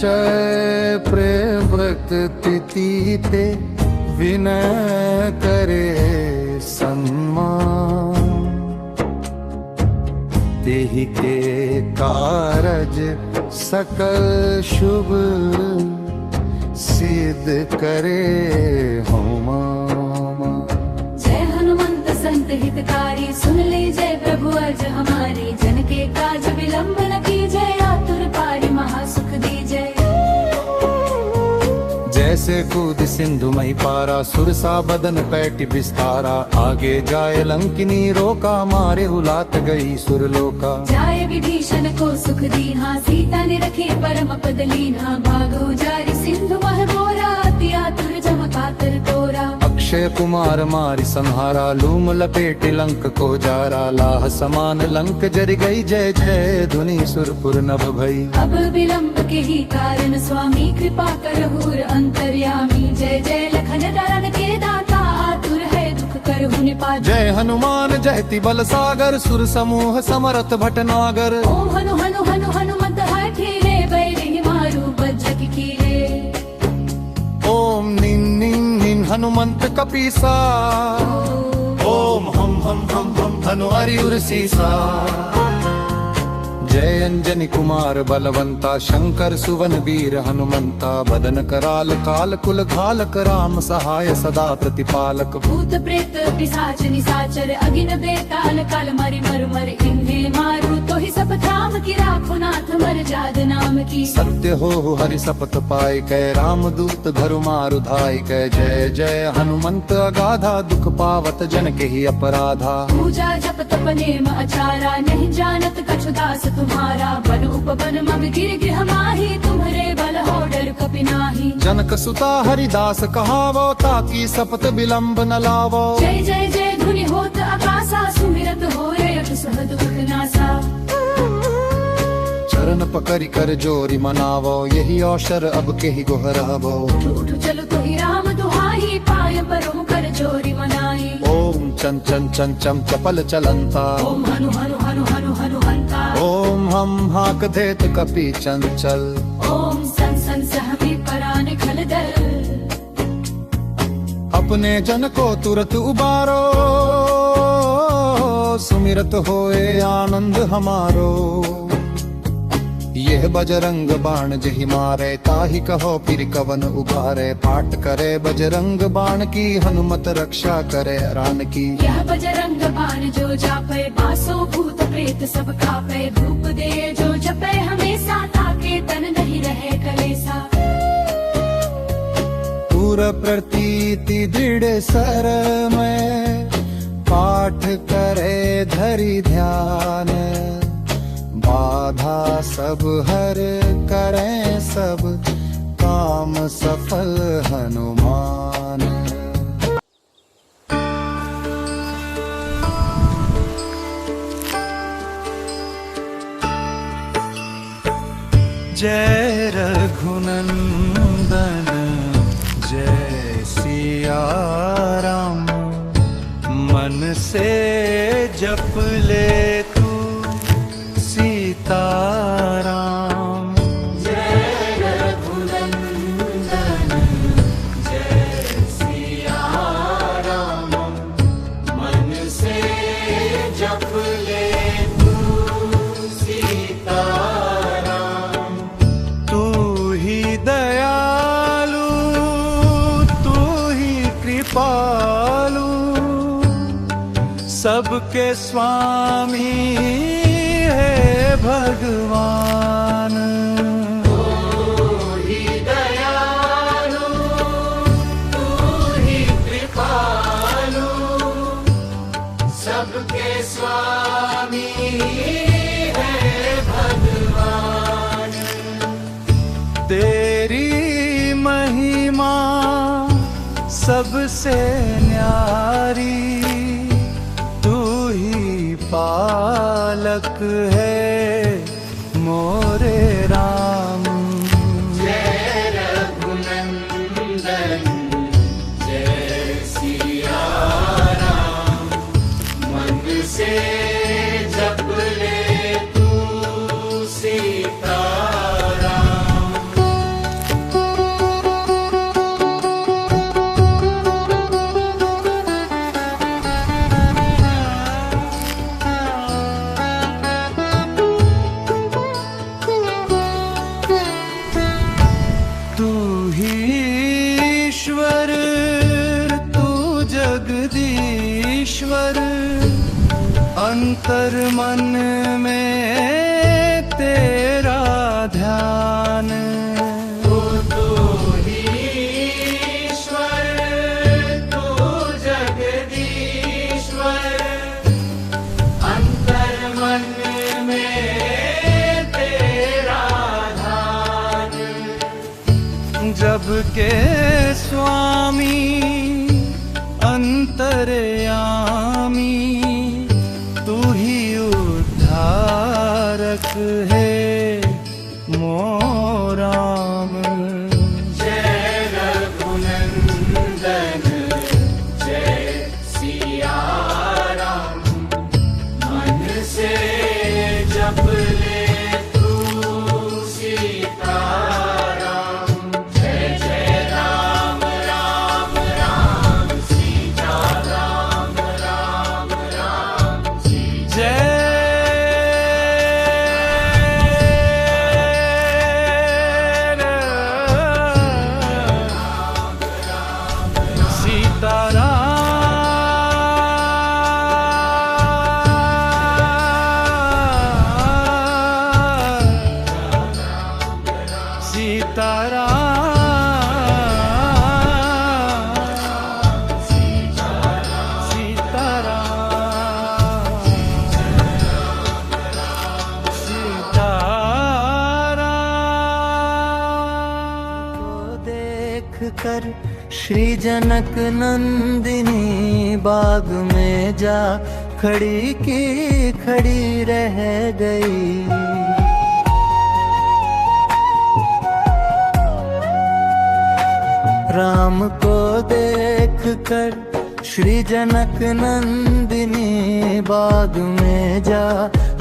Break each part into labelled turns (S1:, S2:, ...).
S1: परिचय प्रेम व्रत तिथि ते विनय करे सम्मान। तेहि के कारज सकल शुभ सिद्ध करे होमा।
S2: जय हनुमंत संत हितकारी, सुन ले जय प्रभु अर्ज हमारी। जन के काज विलंब न कीजय, आतुर पारी महासुख दीजय।
S1: जैसे कूद सिंधु मही पारा, सुरसा बदन पैटि विस्तारा। आगे जाए लंकिनी रोका, मारे हुलात गई सुरलोका।
S2: जाय विभीषण को सुख दीना, सीता ने रखे परम पद लीना। भागो जारी सिंधु मह मोरा, अति आतुर जम कातर तोरा।
S1: अक्षय कुमार मारि संहारा, लूम लपेटे लंक को जारा। लाह समान लंक जर गई, जय जय धुनि सुरपुर नभ भई।
S2: अब विलंब के ही कारण स्वामी, कृपा करहु अंतर्यामी। जय जय लखन दरन के दाता, आतुर है दुख करहु निपाता।
S1: जय हनुमान जयति बल सागर, सुर समूह समरथ भटनागर।
S2: ओम हनु हनु हनु हनुमंत हठीले, बैरिहि मारू बज्रक कीले।
S1: ओम निन निन निन हनुमंत कपीसा। ओम हम हनु हरिउर सीसा। जय अंजनी कुमार बलवंता, शंकर सुवन वीर हनुमंता। बदन कराल काल कुल घालक, राम सहाय सदा प्रतिपालक।
S2: भूत प्रेत पिशाच निशाचर, अगिन बेताल काल मरि मर मर। इन्हें मारू तो ही सब थाम की, राखो नाथ मर जाद नाम की।
S1: सत्य हो हरि शपथ पाए, कै राम दूत धरु मारु धाय। कै जय जय हनुमंत अगाधा, दुख पावत जन के ही अपराधा।
S2: पूजा जप तप नेम आचारा, नहीं जानत कछु दास तुम्हारा। बन उपवन मग गिर गृह माही, तुम्हारे बल हो डर कपि नाहि।
S1: जनक सुता हरिदास कहावो, ताकि सपत विलंब न लावो।
S2: जय जय जय धुनि होत आकाशा, सुमिरत होय अति सहज दुख नासा।
S1: चरण पकड़ि कर जोरी मनावो, यही अवसर अब के ही गोहरावो।
S2: उठ चलो तो ही राम दुहाई, पाय परो कर जोरी मनाई।
S1: ओम चन चन चन चम चपल चलंता।
S2: ओम हनु हनु हनु हनु हनु हंता।
S1: ओम हम हाक देत कपि चंचल।
S2: ओम सन सन सहमी परान खल दल।
S1: अपने जन को तुरत उबारो, सुमिरत होए आनंद हमारो। यह बजरंग बाण जहि मारे, ताहि कहो फिर कवन उबारे। पाठ करे बजरंग बाण की, हनुमत रक्षा करे रान की।
S2: यह बजरंग बाण जो जापे, बासो भूत प्रेत सब कापे। धूप दे जो जपे हमेशा, ताके तन नहीं रहे कलेसा।
S1: पूर प्रतीति दृढ़ सर में, पाठ करे धरि ध्यान। बाधा सब हर करें सब, काम सफल हनुमान। जय रघुनंदन जय सिया राम, मन से जप ले तू सीताराम।
S2: जय रघुनंदन जय सिया राम, मन से जप ले तू सीताराम।
S1: तू ही दयालु तू ही कृपालु, सबके स्वामी भगवान।
S2: तू ही दयालु तू ही कृपालु, सबके स्वामी है भगवान।
S1: तेरी महिमा सबसे न्यारी, तू ही पालक है मोरे राम।
S2: जय रघुनंदन जय सिया राम, मन से जप ले तू सीताराम।
S1: ईश्वर अंतर मन में तेरा ध्यान। तू ही ईश्वर, तू जगदीश्वर, अंतर मन में तेरा ध्यान। जब के स्वामी अंतर्यामी, तू ही उद्धारक है मोराम। जय रघुनंदन जय सिया राम, मन से जप ले तू सीताराम। जय जय राम राम राम सीता राम राम राम सीता। जय कर श्री जनक नंदिनी बाग में जा खड़ी की खड़ी रह गई। राम को देख कर श्री जनक नंदिनी बाग में जा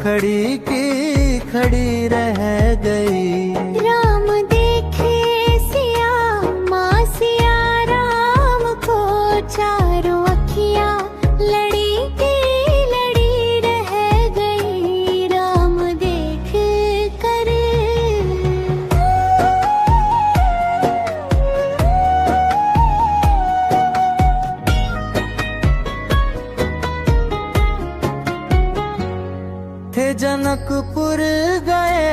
S1: खड़ी की खड़ी रह गई।
S3: राम देखे सिया माँ सिया राम को, चारों अखियाँ लड़ी की लड़ी रह गई। राम देख कर
S1: थे जनकपुर गए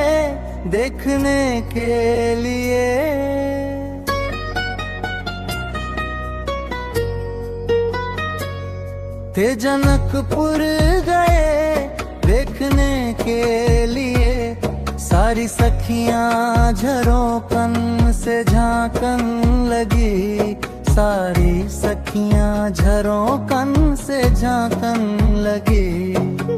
S1: देखने के लिए, थे जनकपुर गए देखने के लिए। सारी सखियां झरोकन से झांकन लगी, सारी सखियां झरोकन से झांकन लगी।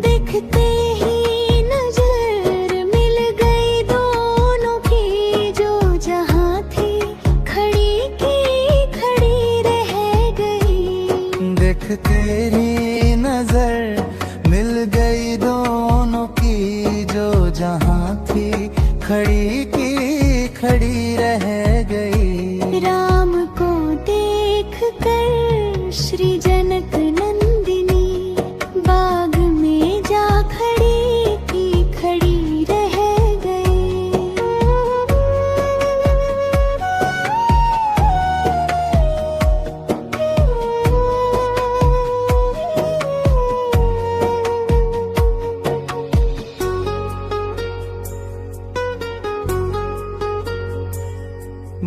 S3: देखते ही नजर मिल गई दोनों की, जो जहाँ थी खड़ी की खड़ी रह गई।
S1: देखते ही नजर मिल गई दोनों की, जो जहाँ थी खड़ी की खड़ी रह गई।
S3: राम को देख कर श्री जनक नंदिनी बाग में जा खड़ी की खड़ी रह गई।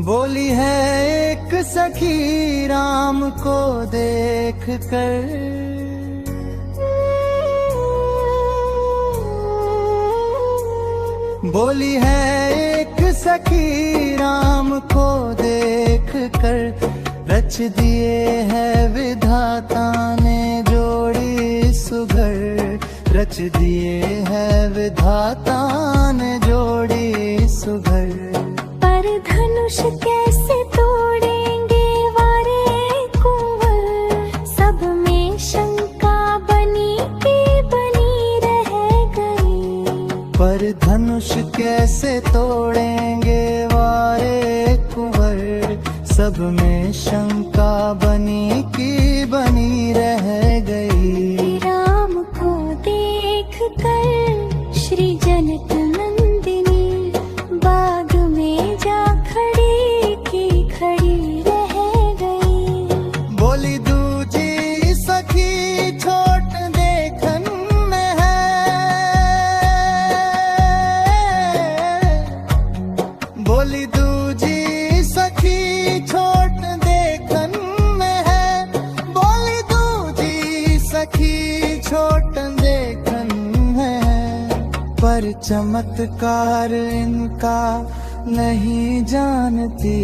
S1: बोली है एक सखी राम को देख कर, बोली है एक सखी राम को देख कर। रच दिए है विधाता ने जोड़ी सुघर, रच दिए है विधाता ने जोड़ी सुघर।
S3: पर धनुष कैसे तोड़ेंगे वारे कुंवर, सब में शंका बनी की बनी रह गई।
S1: पर धनुष कैसे तोड़ेंगे वारे कुंवर, सब में शंका बनी की बनी रह गई।
S3: राम को देख कर श्री जनक नंदिनी बाग में जा खड़ी की खड़ी रह गई।
S1: बोली दूजी सखी पर चमत्कार इनका नहीं जानती।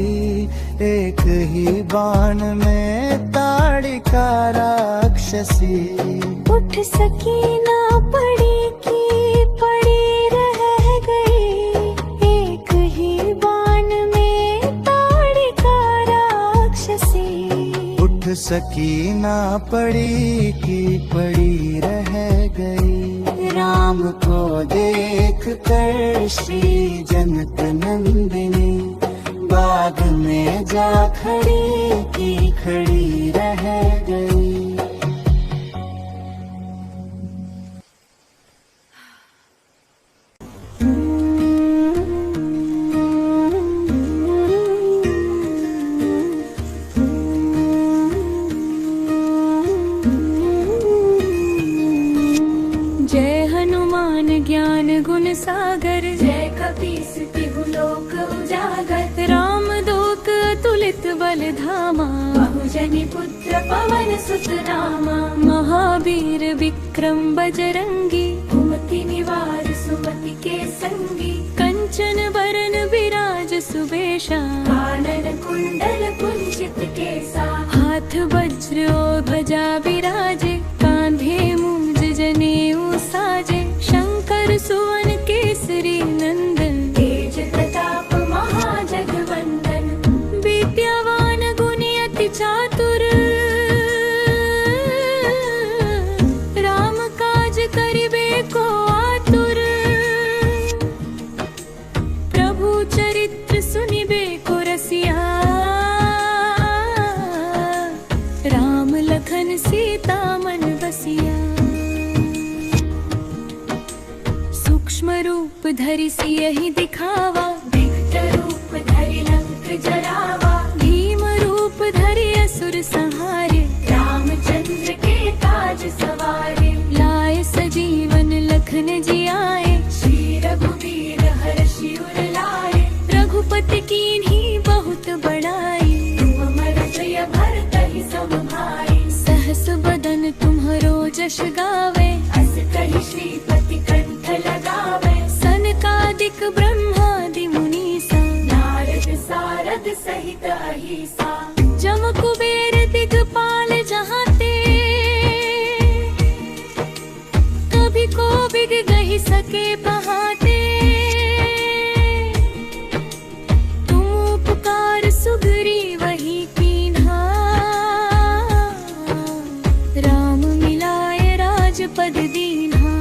S1: एक ही बाण में ताड़िका राक्षसी।
S3: उठ सकी ना पड़ी की पड़ी रह गई। एक ही बाण में ताड़िका राक्षसी।
S1: उठ सकी ना पड़ी की पड़ी रह गई। राम को देख कर श्री जनक नंदिनी बाग में जा खड़ी की खड़ी रह गई।
S3: जय हनुमान ज्ञान गुण सागर।
S2: जय कपीस तिहु लोक उजागर।
S3: राम दूत अतुलित बल धामा।
S2: बहुजनी पुत्र पवन सुत नामा।
S3: महावीर विक्रम बजरंगी।
S2: कुमति निवार सुमति के संगी।
S3: कंचन बरन विराज सुबेशा।
S2: कानन कुंडल कुंचित केसा।
S3: हाथ वज्र और ध्वजा विराजे। कांधे मूंज जनेऊ साजे। शंकर सुवन केसरी नंदन।
S2: तेज प्रताप महाजगवंदन।
S3: विद्यावान गुणी अति चातुर। राम काज करिबे को आतुर। प्रभु चरित्र सुनिबे को रसिया। राम लखन सीता मन बसिया। सूक्ष्म रूप धरि सियहि दिखावा।
S2: विकट रूप धरि लंक जरावा।
S3: भीम रूप धरि असुर संहारे।
S2: रामचंद्र के काज सवारे।
S3: लाए सजीवन लखन जियाए।
S2: श्री रघुवीर हर्षि उर लाए।
S3: रघुपति कीन्ही बहुत बड़ाई।
S2: तुम अमर प्रिय भरतहि सम भाई।
S3: सहस बदन तुम्हरो जश गावे।
S2: अस कहि श्रीपति कंठ लगावे।
S3: सनकादिक ब्रह्मादि मुनीसा।
S2: नारद सारद सहित अहिसा।
S3: जम कुबेर दिगपाल जहाते। कभी को बिग गहि सके बहाते। तुम उपकार सुग्रीव वही कीन्हा। राम मिलाए राजपद दीन्हा।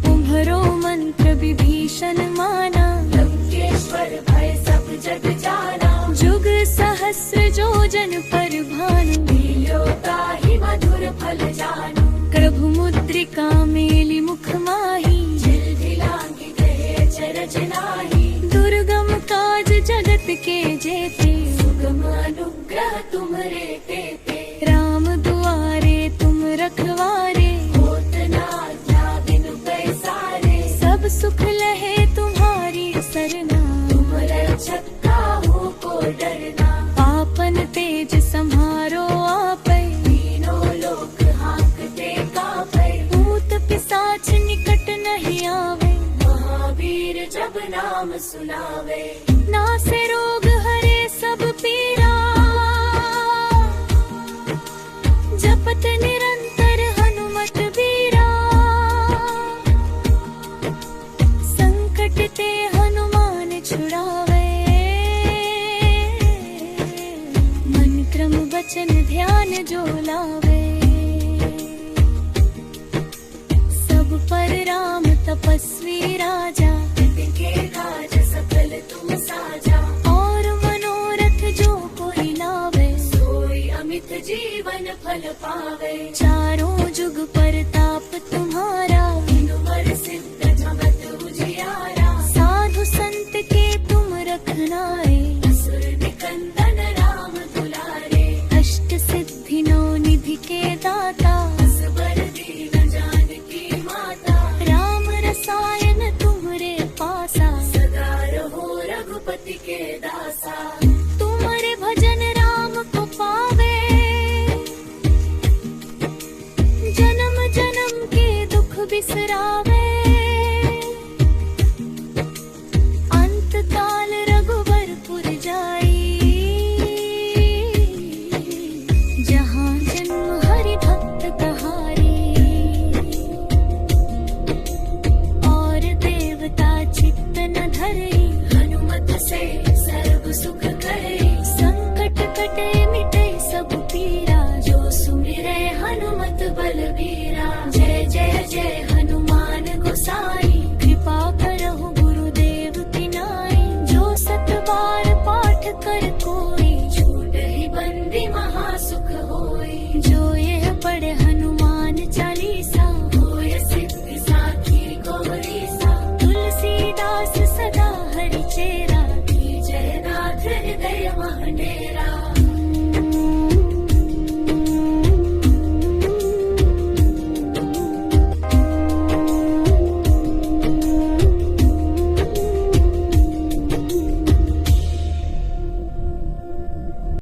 S3: तुम्हरो मंत्र विभीषण माना।
S2: लंकेश्वर भय सब जग जाना।
S3: जुग सहस्र जोजन पर भानु।
S2: लील्यो ताहि मधुर फल जानू।
S3: प्रभु मुद्रिका मेलि मुख माही।
S2: झिलझिलांगी कहे चरज नाही।
S3: दुर्गम काज जगत के जेते।
S2: सुगम अनुग्रह तुम्हरे तेते।
S3: राम दुआरे तुम रखवारे।
S2: होत न आज्ञा बिनु पैसारे।
S3: सब सुख लहे तुम्हारी सरना।
S2: तुम रक्षक काहू को डरना।
S3: आपन तेज सम्हारो आपै।
S2: तीनों लोक हांकते कांपै।
S3: भूत पिशाच निकट नहीं आवे।
S2: महावीर जब नाम सुनावे।
S3: नासे रोग हरे सब पीरा। जपत निरंतर हनुमत बीरा। संकट ते हनुमान छुड़ावे। मन क्रम वचन ध्यान जो लावे। सब पर राम तपस्वी राजा।
S2: के काज सकल तुम साजा।
S3: और मनोरथ जो कोई लावे।
S2: सोई अमित जीवन फल पावे।
S3: चारों जुग परताप तुम्हारा।
S2: तिनुवर सिद्ध जगत उजियारा।
S3: साधु संत के तुम रखनाए।